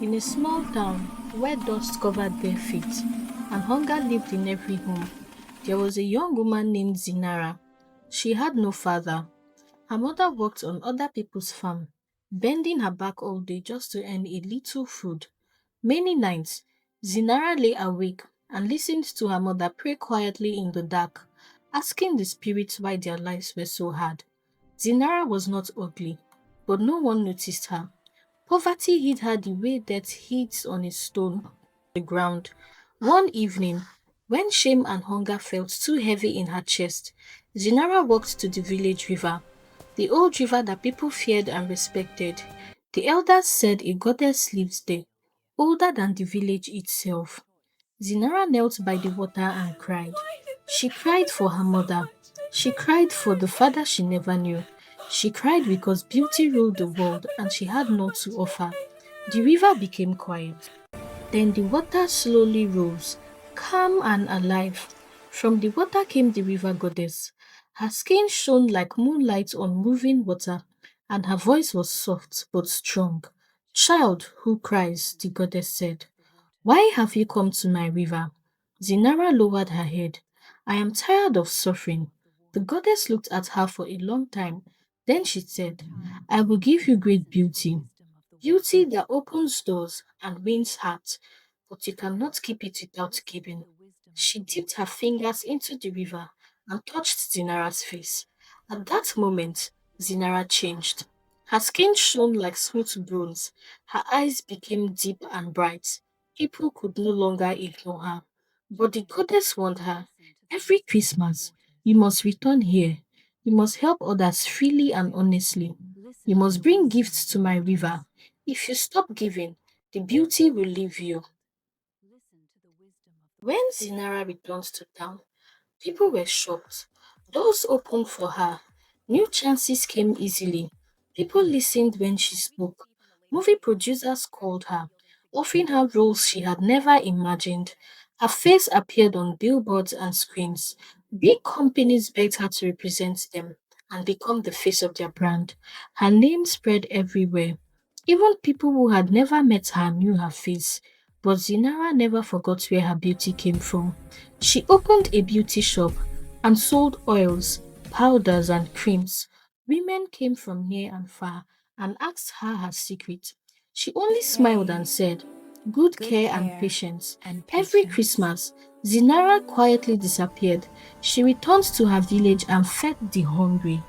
In a small town where dust covered bare feet and hunger lived in every home, there was a young woman named Zinara. She had no father. Her mother worked on other people's farm, bending her back all day just to earn a little food. Many nights, Zinara lay awake and listened to her mother pray quietly in the dark, asking the spirits why their lives were so hard. Zinara was not ugly, but no one noticed her. Poverty hid her the way death hides on a stone the ground. One evening, when shame and hunger felt too heavy in her chest, Zinara walked to the village river, the old river that people feared and respected. The elders said a goddess lives there, older than the village itself. Zinara knelt by the water and cried. She cried for her mother. She cried for the father she never knew. She cried because beauty ruled the world and she had none to offer. The river became quiet. Then the water slowly rose, calm and alive. From the water came the river goddess. Her skin shone like moonlight on moving water, and her voice was soft but strong. Child who cries, the goddess said. Why have you come to my river? Zinara lowered her head. I am tired of suffering. The goddess looked at her for a long time. Then she said, I will give you great beauty. Beauty that opens doors and wins hearts, but you cannot keep it without giving. She dipped her fingers into the river and touched Zinara's face. At that moment, Zinara changed. Her skin shone like smooth bronze. Her eyes became deep and bright. People could no longer ignore her. But the goddess warned her, every Christmas, you must return here. You must help others freely and honestly. You must bring gifts to my river. If you stop giving, the beauty will leave you. When Zinara returned to town, people were shocked. Doors opened for her. New chances came easily. People listened when she spoke. Movie producers called her, offering her roles she had never imagined. Her face appeared on billboards and screens. Big companies begged her to represent them and become the face of their brand. Her name spread everywhere. Even people who had never met her knew her face. But Zinara never forgot where her beauty came from. She opened a beauty shop and sold oils, powders, and creams. Women came from near and far and asked her her secret. She only smiled and said, good care and patience. Every Christmas, Zinara quietly disappeared. She returned to her village and fed the hungry,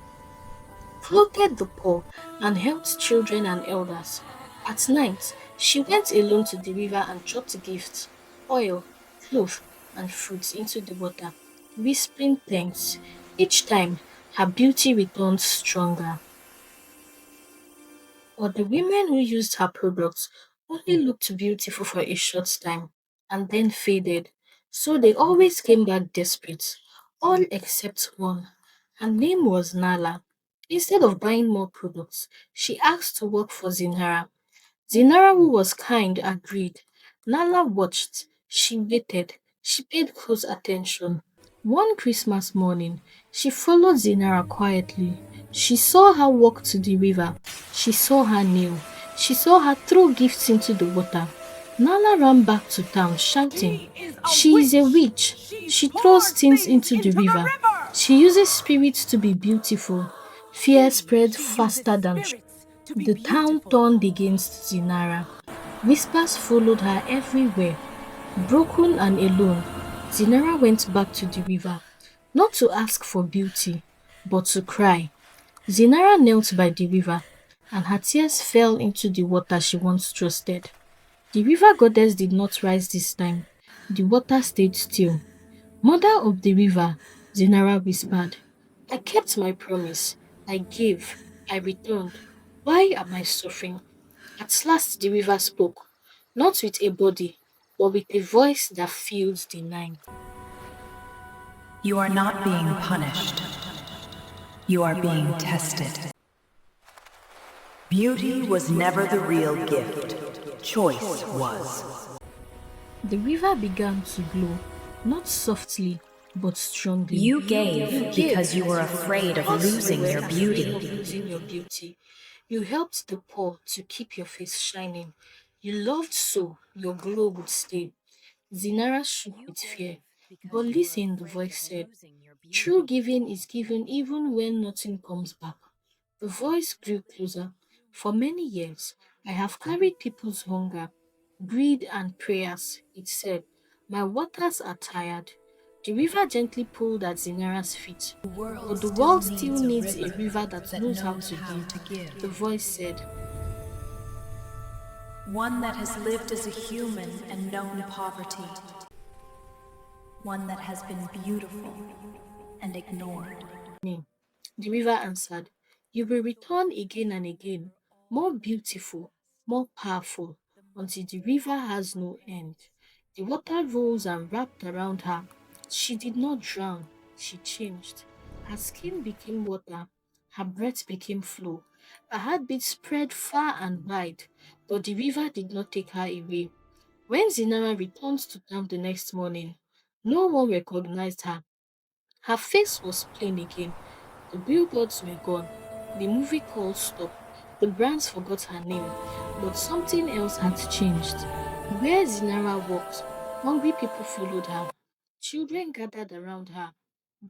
clothed the poor, and helped children and elders. At night, she went alone to the river and dropped gifts, oil, cloth, and fruits into the water, whispering thanks. Each time, her beauty returned stronger. But the women who used her products only looked beautiful for a short time and then faded, so they always came back desperate, all except one. Her name was Nala. Instead of buying more products, she asked to work for Zinara. Zinara, who was kind, agreed. Nala watched. She waited. She paid close attention. One Christmas morning, she followed Zinara quietly. She saw her walk to the river. She saw her kneel. She saw her throw gifts into the water. Nala ran back to town shouting, she is a witch. She throws things into the river. She uses spirits to be beautiful. Fear spread faster than the town turned against Zinara. Whispers followed her everywhere. Broken and alone, Zinara went back to the river, not to ask for beauty, but to cry. Zinara knelt by the river, and her tears fell into the water she once trusted. The river goddess did not rise this time. The water stayed still. Mother of the river, Zinara whispered, I kept my promise. I gave. I returned. Why am I suffering? At last the river spoke, not with a body, but with a voice that filled the night. You are not being punished. You are being tested. Beauty was never the real gift. Choice was. The river began to glow, not softly, but strongly. You gave because you were afraid of losing your beauty. You helped the poor to keep your face shining. You loved so your glow would stay. Zinara shook You with fear. give But because you are listen, the afraid voice of said, losing your true beauty. giving is given even when nothing comes back. The voice grew closer. For many years, I have carried people's hunger, greed, and prayers, it said. My waters are tired. The river gently pulled at Zinara's feet. The world But the still world still needs a needs a river river that that knows how knows to how give. to give. The voice said, One that has lived as a human and known poverty. One that has been beautiful and ignored. me. The river answered, you will return again and again, more beautiful, more powerful, until the river has no end. The water rose and wrapped around her. She did not drown, she changed. Her skin became water, her breath became flow. Her heartbeat spread far and wide, but the river did not take her away. When Zinara returned to town the next morning, no one recognized her. Her face was plain again. The billboards were gone. The movie call stopped. The brands forgot her name. But something else had changed. Where Zinara walked, hungry people followed her. Children gathered around her.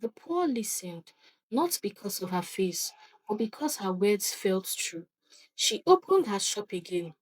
The poor listened, not because of her face, but because her words felt true. She opened her shop again.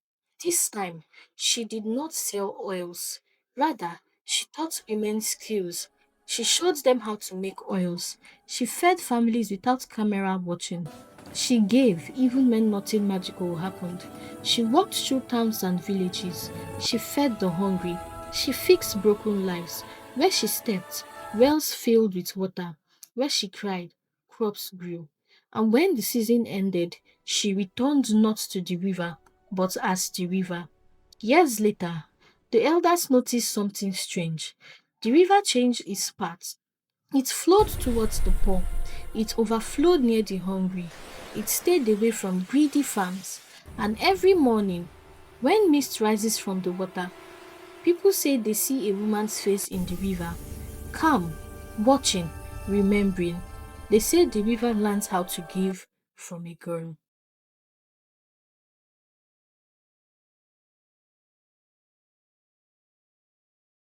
This time, she did not sell oils. Rather, she taught women skills. She showed them how to make oils. She fed families without camera watching. She gave even when nothing magical happened. She walked through towns and villages. She fed the hungry. She fixed broken lives. Where she stepped, wells filled with water. Where she cried, crops grew. And when the season ended, she returned not to the river, but as the river. Years later, the elders noticed something strange. The river changed its path. It flowed towards the poor. It overflowed near the hungry. It stayed away from greedy farms. And every morning, when mist rises from the water, people say they see a woman's face in the river, calm, watching, remembering. They say the river learns how to give from a girl.